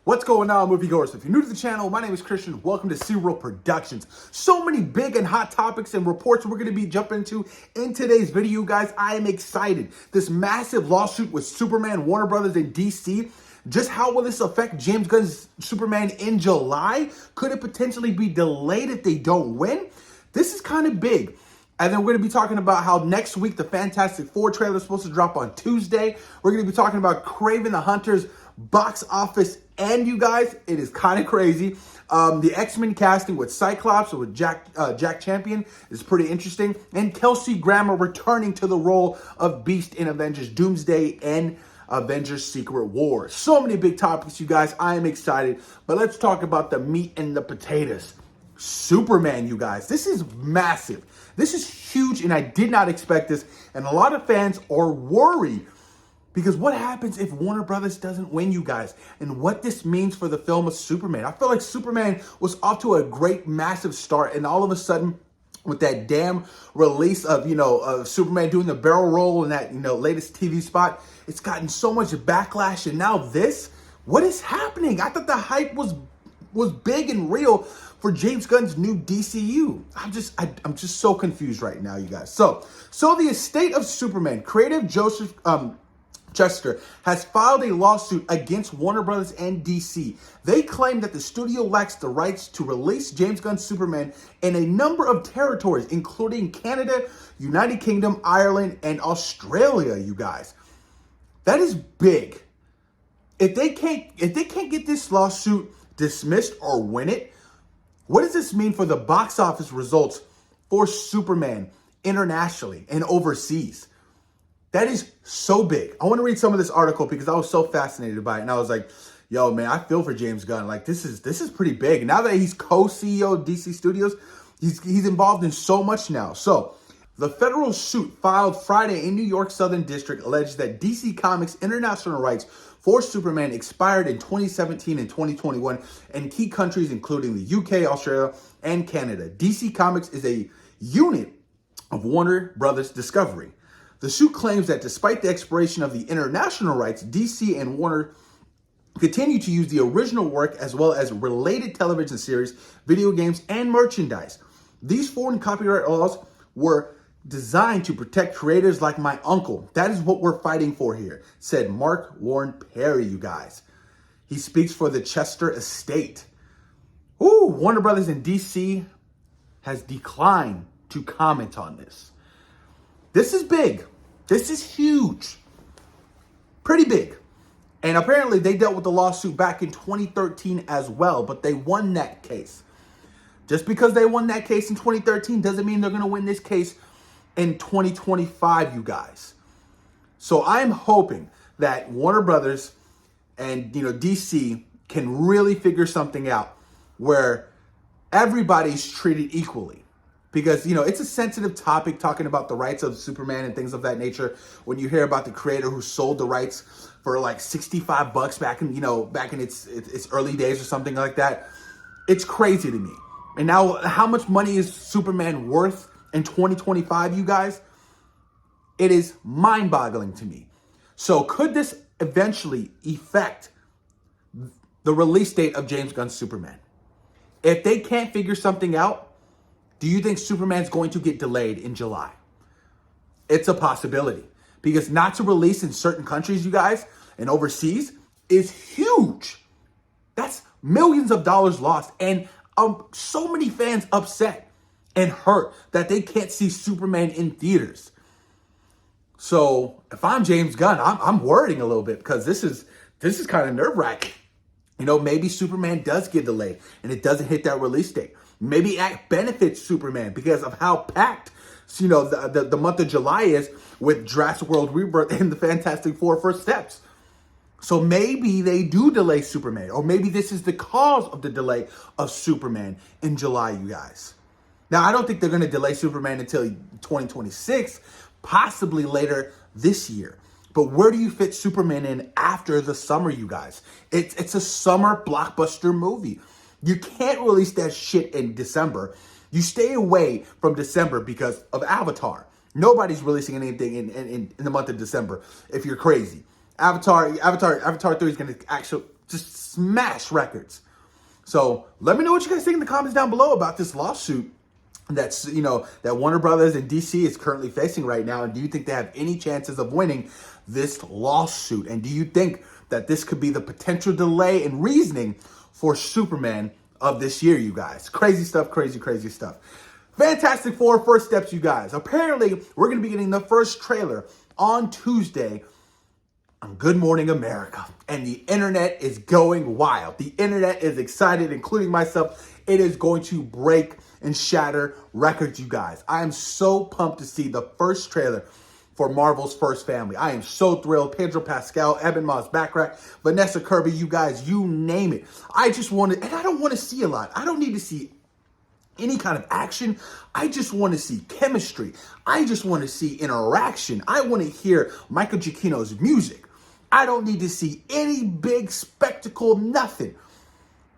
What's going on, moviegoers? If you're new to the channel, my name is Christian. Welcome to Serial Productions. So many big and hot topics and reports we're going to be jumping into in today's video, guys. I am excited. This massive lawsuit with Superman, Warner Brothers, and DC. Just how will this affect James Gunn's Superman in July? Could it potentially be delayed if they don't win? This is kind of big. And then we're going to be talking about how next week the Fantastic Four trailer is supposed to drop on Tuesday. We're going to be talking about Kraven the Hunter's box office, and you guys, it is kind of crazy. The X-Men casting with Cyclops or with Jack Champion is pretty interesting. And Kelsey Grammer returning to the role of Beast in Avengers Doomsday and Avengers Secret War. So many big topics, you guys. I am excited. But let's talk about the meat and the potatoes. Superman, you guys. This is massive. This is huge, and I did not expect this. And a lot of fans are worried because what happens if Warner Brothers doesn't win, you guys? And what this means for the film of Superman. I feel like Superman was off to a great, massive start, and all of a sudden, with that damn release of, Superman doing the barrel roll in that, latest TV spot, it's gotten so much backlash. And now this, what is happening? I thought the hype was big and real for James Gunn's new DCU. I'm just so confused right now, you guys. So the estate of Superman, creative Joseph Chester, has filed a lawsuit against Warner Brothers and DC. They claim that the studio lacks the rights to release James Gunn's Superman in a number of territories, including Canada, United Kingdom, Ireland, and Australia, you guys. That is big. If they can't get this lawsuit dismissed or win it, what does this mean for the box office results for Superman internationally and overseas? That is so big. I want to read some of this article because I was so fascinated by it. And I was like, yo, man, I feel for James Gunn. Like, this is pretty big. Now that he's co-CEO of DC Studios, he's involved in so much now. So the federal suit filed Friday in New York Southern District alleged that DC Comics' international rights for Superman expired in 2017 and 2021 in key countries including the UK, Australia, and Canada. DC Comics is a unit of Warner Brothers Discovery. The suit claims that despite the expiration of the international rights, DC and Warner continue to use the original work as well as related television series, video games, and merchandise. These foreign copyright laws were designed to protect creators like my uncle. That is what we're fighting for here, said Mark Warren Perry, you guys. He speaks for the Chester estate. Warner Brothers and DC has declined to comment on this. This is big. This is huge. Pretty big. And apparently they dealt with the lawsuit back in 2013 as well, but they won that case. Just because they won that case in 2013 doesn't mean they're going to win this case in 2025, you guys. So I'm hoping that Warner Brothers and DC can really figure something out where everybody's treated equally. Because, it's a sensitive topic talking about the rights of Superman and things of that nature. When you hear about the creator who sold the rights for like $65 back in its early days or something like that. It's crazy to me. And now how much money is Superman worth in 2025, you guys? It is mind-boggling to me. So could this eventually affect the release date of James Gunn's Superman? If they can't figure something out, do you think Superman's going to get delayed in July? It's a possibility. Because not to release in certain countries, you guys, and overseas is huge. That's millions of dollars lost. And so many fans upset and hurt that they can't see Superman in theaters. So if I'm James Gunn, I'm worrying a little bit because this is kind of nerve-wracking. Maybe Superman does get delayed and it doesn't hit that release date. Maybe it benefits Superman because of how packed, the month of July is with Jurassic World Rebirth and the Fantastic Four First Steps. So maybe they do delay Superman, or maybe this is the cause of the delay of Superman in July, you guys. Now, I don't think they're going to delay Superman until 2026, possibly later this year. But where do you fit Superman in after the summer, you guys? It's a summer blockbuster movie. You can't release that shit in December. You stay away from December because of Avatar. Nobody's releasing anything in the month of December if you're crazy. Avatar 3 is going to actually just smash records. So let me know what you guys think in the comments down below about this lawsuit that's, that Warner Brothers and DC is currently facing right now. And do you think they have any chances of winning this lawsuit? And do you think that this could be the potential delay in reasoning for Superman of this year, you guys? Crazy stuff, crazy stuff. Fantastic Four first steps, you guys. Apparently, we're going to be getting the first trailer on Tuesday on Good Morning America. And the internet is going wild. The internet is excited, including myself. It is going to break and shatter records, you guys. I am so pumped to see the first trailer for Marvel's First Family. I am so thrilled. Pedro Pascal, Ebon Moss-Backrack, Vanessa Kirby, you guys, you name it. I just want to, and I don't want to see a lot. I don't need to see any kind of action. I just want to see chemistry. I just want to see interaction. I want to hear Michael Giacchino's music. I don't need to see any big spectacle, nothing.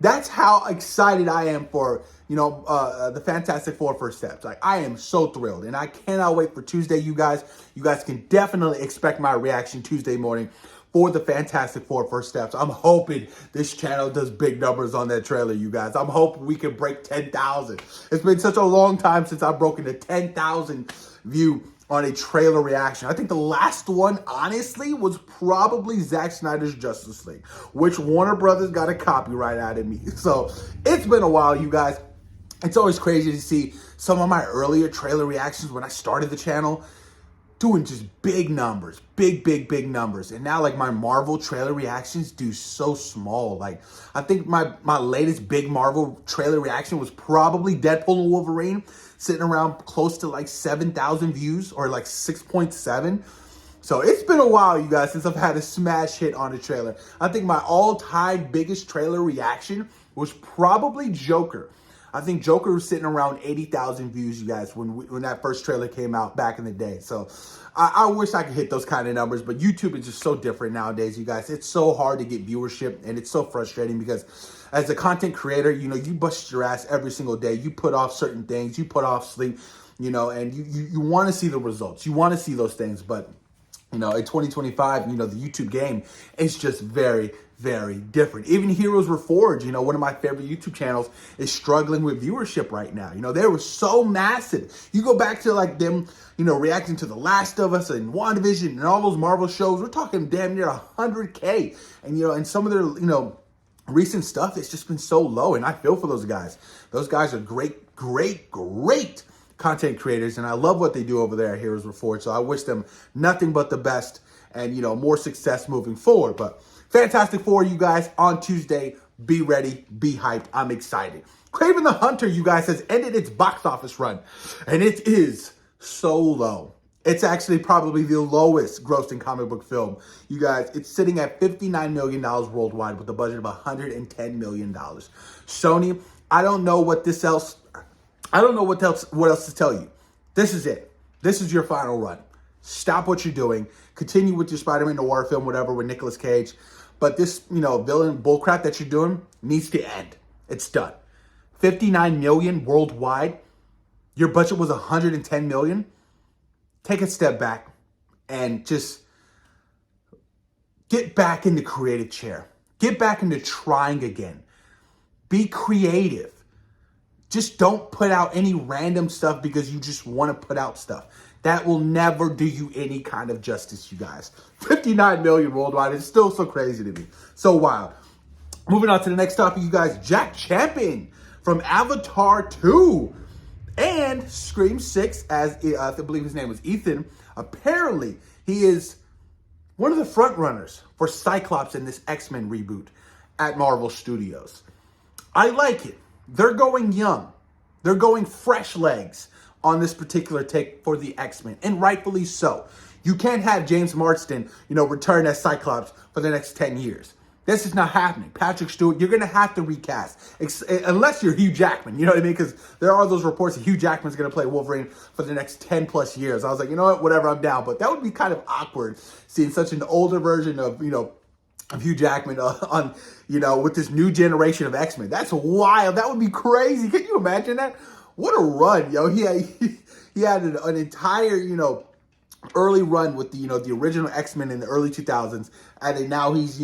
That's how excited I am for, the Fantastic Four first steps. Like, I am so thrilled, and I cannot wait for Tuesday, you guys. You guys can definitely expect my reaction Tuesday morning for the Fantastic Four first steps. I'm hoping this channel does big numbers on that trailer, you guys. I'm hoping we can break 10,000. It's been such a long time since I've broken the 10,000 view on a trailer reaction. I think the last one, honestly, was probably Zack Snyder's Justice League, which Warner Brothers got a copyright out of me. So it's been a while, you guys. It's always crazy to see some of my earlier trailer reactions when I started the channel doing just big numbers, big numbers. And now, like, my Marvel trailer reactions do so small. Like, I think my latest big Marvel trailer reaction was probably Deadpool and Wolverine, sitting around close to like 7,000 views, or like 6.7. So it's been a while, you guys, since I've had a smash hit on a trailer. I think my all-time biggest trailer reaction was probably Joker. I think Joker was sitting around 80,000 views, you guys, when that first trailer came out back in the day. So I wish I could hit those kind of numbers, but YouTube is just so different nowadays, you guys. It's so hard to get viewership, and it's so frustrating because as a content creator, you bust your ass every single day. You put off certain things. You put off sleep, and you want to see the results. You want to see those things, but in 2025, the YouTube game is just very different. Even Heroes Reforged, one of my favorite YouTube channels, is struggling with viewership right now. They were so massive. You go back to like them, reacting to The Last of Us and WandaVision and all those Marvel shows. We're talking damn near 100K. And, and some of their, recent stuff, it's just been so low. And I feel for those guys. Those guys are great content creators, and I love what they do over there at Heroes Reforged. So I wish them nothing but the best and, more success moving forward. But Fantastic Four, you guys, on Tuesday. Be ready, be hyped. I'm excited. Kraven the Hunter, you guys, has ended its box office run, and it is so low. It's actually probably the lowest grossing comic book film. You guys, it's sitting at $59 million worldwide with a budget of $110 million. Sony, I don't know what else to tell you. This is it. This is your final run. Stop what you're doing. Continue with your Spider-Man noir film, whatever, with Nicolas Cage. But this, villain bullcrap that you're doing needs to end. It's done. 59 million worldwide. Your budget was 110 million. Take a step back and just get back in the creative chair. Get back into trying again. Be creative. Just don't put out any random stuff because you just want to put out stuff. That will never do you any kind of justice, you guys. 59 million worldwide is still so crazy to me. So wild. Moving on to the next topic, you guys. Jack Champion from Avatar 2 and Scream 6, as I believe his name was Ethan. Apparently, he is one of the front runners for Cyclops in this X-Men reboot at Marvel Studios. I like it. They're going young. They're going fresh legs on this particular take for the X-Men, and rightfully so. You can't have James Marsden, return as Cyclops for the next 10 years. This is not happening. Patrick Stewart, you're going to have to recast, unless you're Hugh Jackman, you know what I mean? Because there are those reports that Hugh Jackman's going to play Wolverine for the next 10 plus years. I was like, you know what, whatever, I'm down. But that would be kind of awkward, seeing such an older version of, of Hugh Jackman on, with this new generation of X-Men. That's wild. That would be crazy. Can you imagine that? What a run, yo. He had an entire, early run with the, the original X-Men in the early 2000s. And then now he's,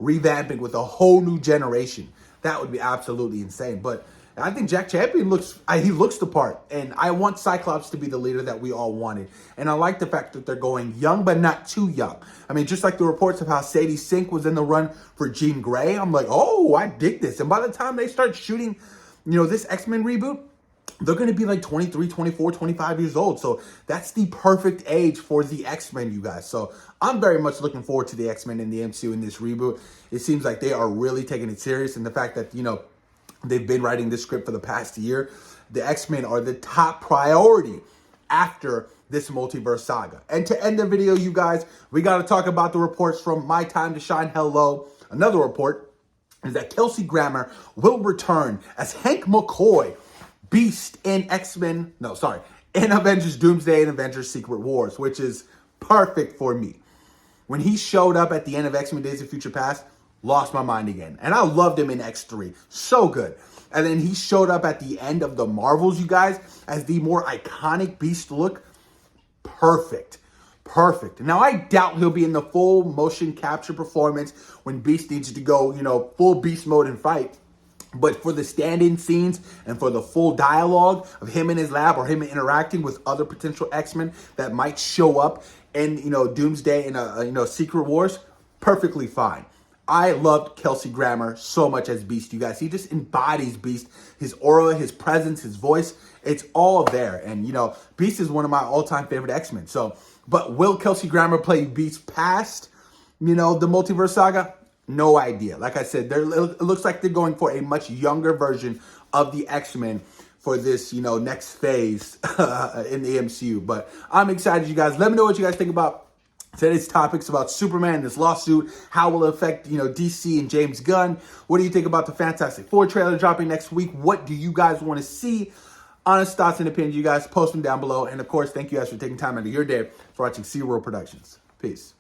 revamping with a whole new generation. That would be absolutely insane. But I think Jack Champion looks the part, and I want Cyclops to be the leader that we all wanted. And I like the fact that they're going young, but not too young. I mean, just like the reports of how Sadie Sink was in the run for Jean Grey, I'm like, oh, I dig this. And by the time they start shooting, this X-Men reboot, they're going to be like 23, 24, 25 years old. So that's the perfect age for the X-Men, you guys. So I'm very much looking forward to the X-Men in the MCU in this reboot. It seems like they are really taking it serious. And the fact that, they've been writing this script for the past year. The X-Men are the top priority after this multiverse saga. And to end the video, you guys, we got to talk about the reports from My Time to Shine Hello. Another report is that Kelsey Grammer will return as Hank McCoy, Beast in in Avengers Doomsday and Avengers Secret Wars, which is perfect for me. When he showed up at the end of X-Men Days of Future Past, lost my mind again. And I loved him in X3. So good. And then he showed up at the end of the Marvels, you guys, as the more iconic Beast look. Perfect. Perfect. Now, I doubt he'll be in the full motion capture performance when Beast needs to go, full Beast mode and fight. But for the stand-in scenes and for the full dialogue of him in his lab or him interacting with other potential X-Men that might show up in, Doomsday and, Secret Wars, perfectly fine. I loved Kelsey Grammer so much as Beast, you guys. He just embodies Beast. His aura, his presence, his voice, it's all there. And, Beast is one of my all-time favorite X-Men. So, but will Kelsey Grammer play Beast past, the multiverse saga? No idea. Like I said, it looks like they're going for a much younger version of the X-Men for this, next phase in the MCU. But I'm excited, you guys. Let me know what you guys think about today's topics about Superman, this lawsuit, how will it affect, DC and James Gunn. What do you think about the Fantastic Four trailer dropping next week? What do you guys want to see? Honest thoughts and opinions, you guys, post them down below. And of course, thank you guys for taking time out of your day for watching C-World Productions. Peace.